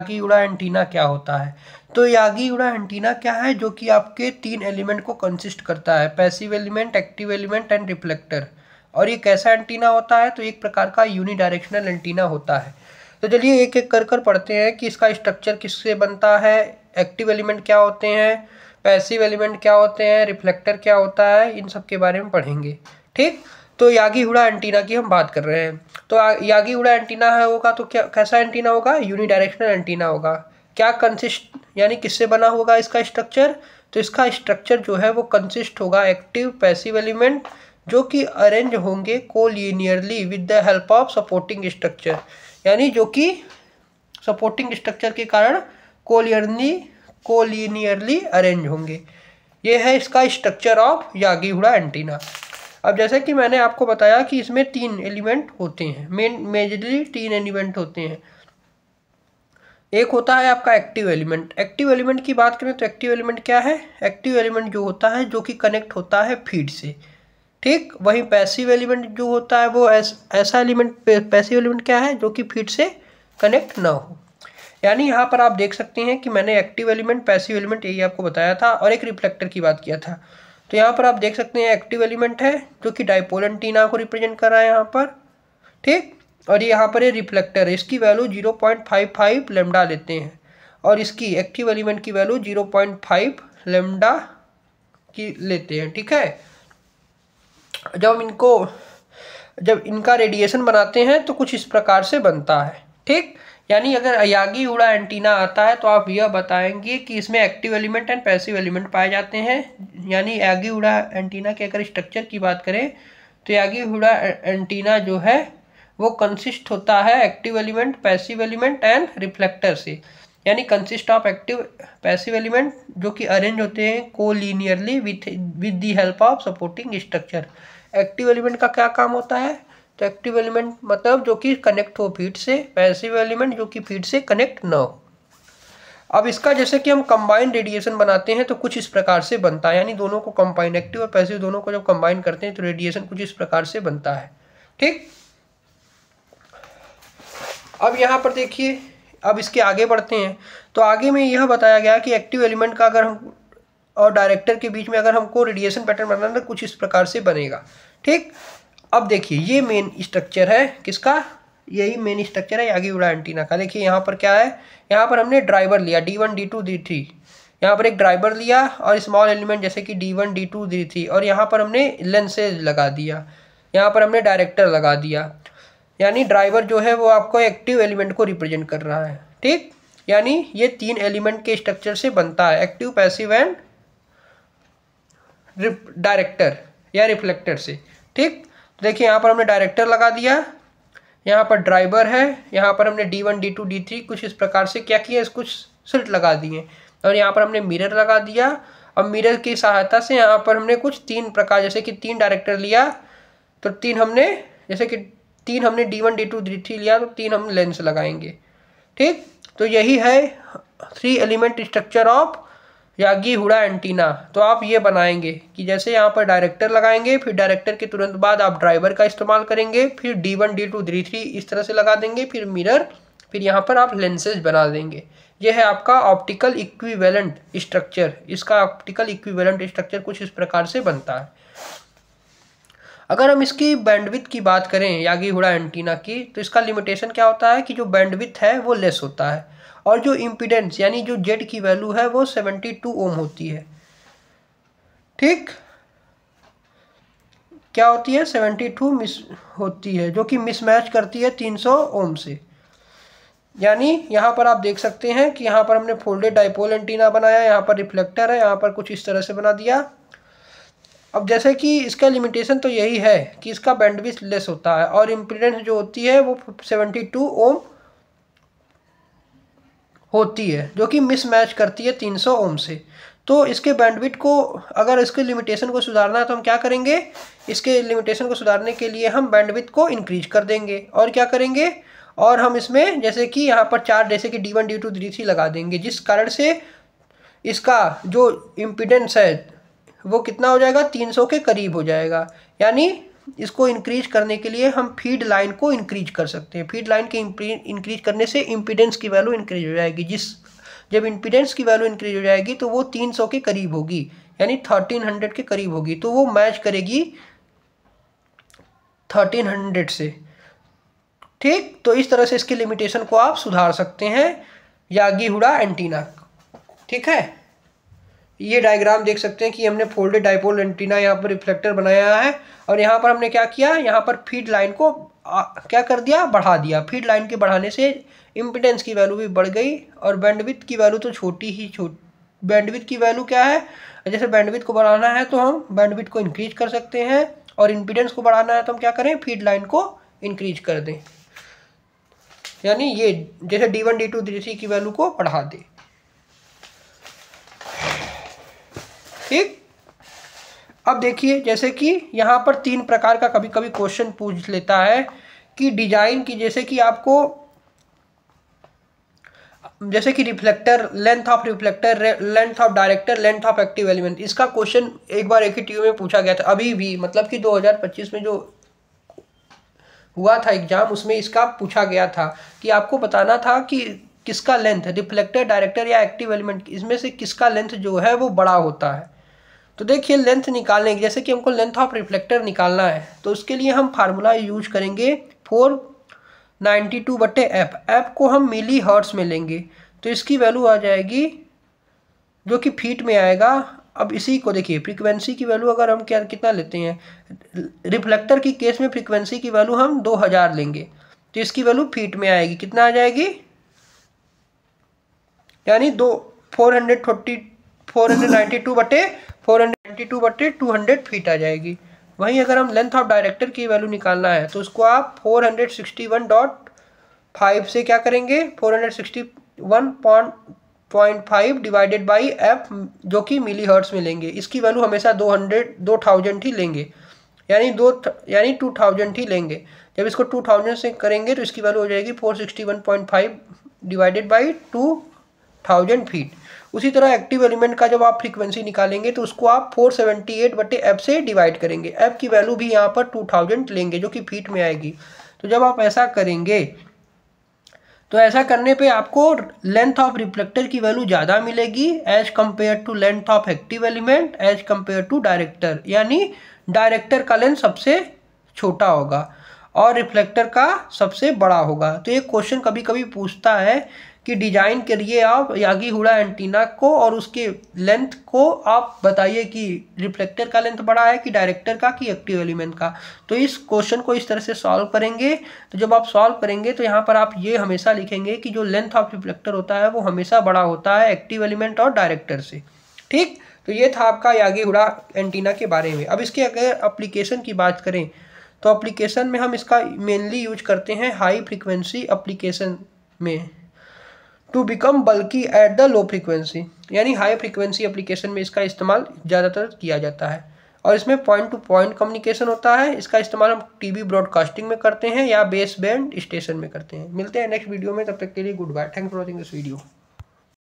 Yagi उड़ा antenna क्या होता है? तो यागी उड़ा एंटीना क्या है? जो कि आपके 3 एलिमेंट को कंसिस्ट करता है, passive element, active element and reflector. और ये कैसा एंटीना होता है? तो एक प्रकार का यूनिडायरेक्शनल एंटीना होता है। तो चलिए एक एक कर कर पढ़ते हैं कि इसका स्ट्रक्चर किससे बनता है, एक्टिव एलिमेंट क्या होते हैं, पैसिव एलिमेंट क्या होते हैं, रिफ्लेक्टर क्या होता है, इन सब के बारे में पढ़ेंगे। ठीक, तो यागी उड़ा एंटीना की हम बात कर रहे हैं। तो यागी उड़ा एंटीना है होगा तो क्या कैसा एंटीना होगा? यूनिडायरेक्शनल एंटीना होगा। क्या कंसिस्ट यानी किससे बना होगा इसका स्ट्रक्चर? तो इसका स्ट्रक्चर जो है वो कंसिस्ट होगा एक्टिव पैसिव एलिमेंट जो कि अरेंज होंगे collinearly with the help of supporting structure, यानी जो कि सपोर्टिंग स्ट्रक्चर के कारण कोलिनियरली अरेंज होंगे। ये है इसका स्ट्रक्चर ऑफ यागी उड़ा एंटीना। अब जैसे कि मैंने आपको बताया कि इसमें 3 एलिमेंट होते हैं, मेजरली 3 एलिमेंट होते हैं। एक होता है आपका एक्टिव एलिमेंट। एक्टिव एलिमेंट की बात करें तो एक्टिव एलिमेंट क्या है? एक्टिव एलिमेंट जो होता है जो कि कनेक्ट होता है फीड से। ठीक, वहीं पैसिव एलिमेंट जो होता है वो ऐसा एलिमेंट, पैसिव एलिमेंट क्या है? जो कि फीड से कनेक्ट ना हो। यानी यहाँ पर आप देख सकते हैं कि मैंने एक्टिव एलिमेंट, पैसिव एलिमेंट यही आपको बताया था और एक रिफ्लेक्टर की बात किया था। तो यहाँ पर आप देख सकते हैं एक्टिव एलिमेंट है जो कि डाइपोल एंटीना को रिप्रेजेंट कर रहा है यहाँ पर। ठीक, और ये यहाँ पर ये रिफ्लेक्टर है, इसकी वैल्यू 0.55 लेमडा लेते हैं और इसकी एक्टिव एलिमेंट की वैल्यू 0.5 लेमडा की लेते हैं। ठीक है, जब इनका रेडिएशन बनाते हैं तो कुछ इस प्रकार से बनता है। ठीक, यानी अगर यागी उड़ा एंटीना आता है तो आप यह बताएंगे कि इसमें active element and passive element पाए जाते हैं। यानी यागी उड़ा एंटीना के अगर स्ट्रक्चर की बात करें तो यागी उड़ा एंटीना जो है वो कंसिस्ट होता है active element, passive element and reflector से। यानी consist of active passive element जो कि अरेंज होते हैं collinearly with the help of supporting structure. Active element का क्या काम होता है? तो एक्टिव एलिमेंट मतलब जो कि कनेक्ट हो फीड से, पैसिव एलिमेंट जो कि फीड से कनेक्ट ना हो। अब इसका जैसे कि हम कंबाइन रेडिएशन बनाते हैं तो कुछ इस प्रकार से बनता है, यानी दोनों को कंबाइन, एक्टिव और पैसिव दोनों को जब कंबाइन करते हैं तो रेडिएशन कुछ इस प्रकार से बनता है। ठीक, अब यहाँ पर देखिए, अब इसके आगे बढ़ते हैं तो आगे में यह बताया गया कि एक्टिव एलिमेंट का अगर हम और डायरेक्टर के बीच में अगर हमको रेडिएशन पैटर्न बनाना है तो कुछ इस प्रकार से बनेगा। ठीक, अब देखिए ये मेन स्ट्रक्चर है किसका? यही मेन स्ट्रक्चर है यागी उड़ा एंटीना का। देखिए यहाँ पर क्या है, यहाँ पर हमने ड्राइवर लिया D1 D2 D3, यहाँ पर एक ड्राइवर लिया और स्मॉल एलिमेंट जैसे कि D1 D2 D3, और यहाँ पर हमने लेंसेज लगा दिया, यहाँ पर हमने डायरेक्टर लगा दिया। यानी ड्राइवर जो है वो आपको एक्टिव एलिमेंट को रिप्रेजेंट कर रहा है। ठीक, यानी ये 3 एलिमेंट के स्ट्रक्चर से बनता है, एक्टिव पैसिव एंड डायरेक्टर या रिफ्लेक्टर से। ठीक, तो देखिए यहाँ पर हमने डायरेक्टर लगा दिया, यहाँ पर ड्राइवर है, यहाँ पर हमने D1 D2 D3 कुछ इस प्रकार से क्या किया, कुछ स्लिट लगा दिए, और यहाँ पर हमने मिरर लगा दिया। अब मिरर की सहायता से यहाँ पर हमने कुछ 3 प्रकार, जैसे कि 3 डायरेक्टर लिया तो 3 हमने, जैसे कि 3 हमने D1 D2 D3 लिया तो 3 हम लेंस लगाएंगे। ठीक, तो यही है 3 एलिमेंट स्ट्रक्चर ऑफ यागी उड़ा एंटीना। तो आप ये बनाएंगे कि जैसे यहाँ पर डायरेक्टर लगाएंगे, फिर डायरेक्टर के तुरंत बाद आप ड्राइवर का इस्तेमाल करेंगे, फिर D1 D2 D3 इस तरह से लगा देंगे, फिर मिरर, फिर यहाँ पर आप लेंसेज बना देंगे। ये है आपका ऑप्टिकल इक्विवेलेंट स्ट्रक्चर। इसका ऑप्टिकल इक्विवेलेंट स्ट्रक्चर कुछ इस प्रकार से बनता है। अगर हम इसकी बैंडविड्थ की बात करें यागी उड़ा एंटीना की, तो इसका लिमिटेशन क्या होता है कि जो बैंडविड्थ है वो लेस होता है, और जो इम्पीडेंस यानी जो जेड की वैल्यू है वो 72 ओम होती है। ठीक, क्या होती है? 72 होती है, जो कि मिसमैच करती है 300 ओम से। यानी यहाँ पर आप देख सकते हैं कि यहाँ पर हमने फोल्डेड डाइपोल एंटीना बनाया, यहाँ पर रिफ्लेक्टर है, यहाँ पर कुछ इस तरह से बना दिया। अब जैसे कि इसका लिमिटेशन तो यही है कि इसका बैंडविड्थ लेस होता है और इम्पीडेंस जो होती है वो 72 ओम होती है, जो कि मिसमैच करती है 300 ओम से। तो इसके बैंडविड्थ को, अगर इसके लिमिटेशन को सुधारना है तो हम क्या करेंगे? इसके लिमिटेशन को सुधारने के लिए हम बैंडविड्थ को इंक्रीज कर देंगे, और क्या करेंगे, और हम इसमें जैसे कि यहाँ पर 4 जैसे कि D1 D2 D3 लगा देंगे, जिस कारण से इसका जो इम्पीडेंस है वो कितना हो जाएगा? 300 के करीब हो जाएगा। यानी इसको इंक्रीज करने के लिए हम फीड लाइन को इंक्रीज कर सकते हैं। फीड लाइन के इंक्रीज करने से इम्पीडेंस की वैल्यू इंक्रीज हो जाएगी। जब इम्पीडेंस की वैल्यू इंक्रीज हो जाएगी तो वो 300 के करीब होगी, यानी 1300 के करीब होगी, तो वो मैच करेगी 1300 से। ठीक, तो इस तरह से इसके लिमिटेशन को आप सुधार सकते हैं यागी उड़ा एंटीना। ठीक है, ये डायग्राम देख सकते हैं कि हमने फोल्डेड डाइपोल एंटीना यहाँ पर रिफ्लेक्टर बनाया है, और यहाँ पर हमने क्या किया, यहाँ पर फीड लाइन को क्या कर दिया, बढ़ा दिया। फीड लाइन के बढ़ाने से इम्पीडेंस की वैल्यू भी बढ़ गई, और बैंडविड्थ की वैल्यू तो छोटी बैंडविड्थ की वैल्यू क्या है, जैसे बैंडविड्थ को बढ़ाना है तो हम बैंडविड्थ को इंक्रीज कर सकते हैं, और इम्पीडेंस को बढ़ाना है तो हम क्या करें, फीड लाइन को इंक्रीज कर दें, यानी ये जैसे D1 D2 D3 की वैल्यू को बढ़ा दें। ठीक, अब देखिए जैसे कि यहाँ पर 3 प्रकार का कभी कभी क्वेश्चन पूछ लेता है कि डिजाइन की, जैसे कि आपको जैसे कि reflector, length of reflector, length of director, length of active element, इसका क्वेश्चन एक बार एक ही ट्यूब में पूछा गया था अभी भी, मतलब कि 2025 में जो हुआ था एग्जाम, उसमें इसका पूछा गया था कि आपको बताना था कि किसका लेंथ, रिफ्लेक्टर, डायरेक्टर या एक्टिव एलिमेंट, इसमें से किसका लेंथ जो है वो बड़ा होता है। तो देखिए लेंथ निकालने की, जैसे कि हमको लेंथ ऑफ रिफ्लेक्टर निकालना है तो उसके लिए हम फार्मूला यूज करेंगे 492/f। एफ को हम मिली हर्ट्स में लेंगे तो इसकी वैल्यू आ जाएगी जो कि फीट में आएगा। अब इसी को देखिए, फ्रीक्वेंसी की वैल्यू अगर हम कितना लेते हैं, रिफ्लेक्टर की केस में फ्रीक्वेंसी की वैल्यू हम 2000 लेंगे तो इसकी वैल्यू फीट में आएगी, कितना आ जाएगी, यानी 492/200 फीट आ जाएगी। वहीं अगर हम लेंथ ऑफ डायरेक्टर की वैल्यू निकालना है तो उसको आप 461.5 से क्या करेंगे, 461.5 डिवाइडेड बाई एफ जो कि मिली हर्ट्स में लेंगे। इसकी वैल्यू हमेशा 2000 ही लेंगे, यानी 2000 ही लेंगे। जब इसको 2000 से करेंगे तो इसकी वैल्यू हो जाएगी 461.5 डिवाइडेड बाई 2000 फीट। उसी तरह एक्टिव एलिमेंट का जब आप फ्रीक्वेंसी निकालेंगे तो उसको आप 478/f से डिवाइड करेंगे। एफ की वैल्यू भी यहाँ पर 2000 लेंगे जो कि फीट में आएगी। तो जब आप ऐसा करेंगे तो ऐसा करने पे आपको लेंथ ऑफ रिफ्लेक्टर की वैल्यू ज़्यादा मिलेगी as compare to length of active element as compare to director, यानी डायरेक्टर का लेंथ सबसे छोटा होगा और रिफ्लेक्टर का सबसे बड़ा होगा। तो ये क्वेश्चन कभी कभी पूछता है कि डिजाइन करिए आप यागी उड़ा एंटीना को और उसके लेंथ को आप बताइए कि रिफ्लेक्टर का लेंथ बड़ा है कि डायरेक्टर का कि एक्टिव एलिमेंट का। तो इस क्वेश्चन को इस तरह से सॉल्व करेंगे। तो जब आप सॉल्व करेंगे तो यहाँ पर आप ये हमेशा लिखेंगे कि जो लेंथ ऑफ रिफ्लेक्टर होता है वो हमेशा बड़ा होता है एक्टिव एलिमेंट और डायरेक्टर से। ठीक, तो ये था आपका यागी उड़ा एंटीना के बारे में। अब इसके अगर एप्लीकेशन की बात करें तो एप्लीकेशन में हम इसका मेनली यूज करते हैं हाई फ्रीक्वेंसी एप्लीकेशन में टू बिकम बल्कि एट द लो फ्रीक्वेंसी, यानी हाई फ्रीक्वेंसी एप्लीकेशन में इसका इस्तेमाल ज़्यादातर किया जाता है। और इसमें पॉइंट टू पॉइंट कम्युनिकेशन होता है। इसका इस्तेमाल हम टीवी ब्रॉडकास्टिंग में करते हैं या बेस बैंड स्टेशन में करते हैं। मिलते हैं नेक्स्ट वीडियो में, तब तक के लिए good bye. Thanks for watching this video.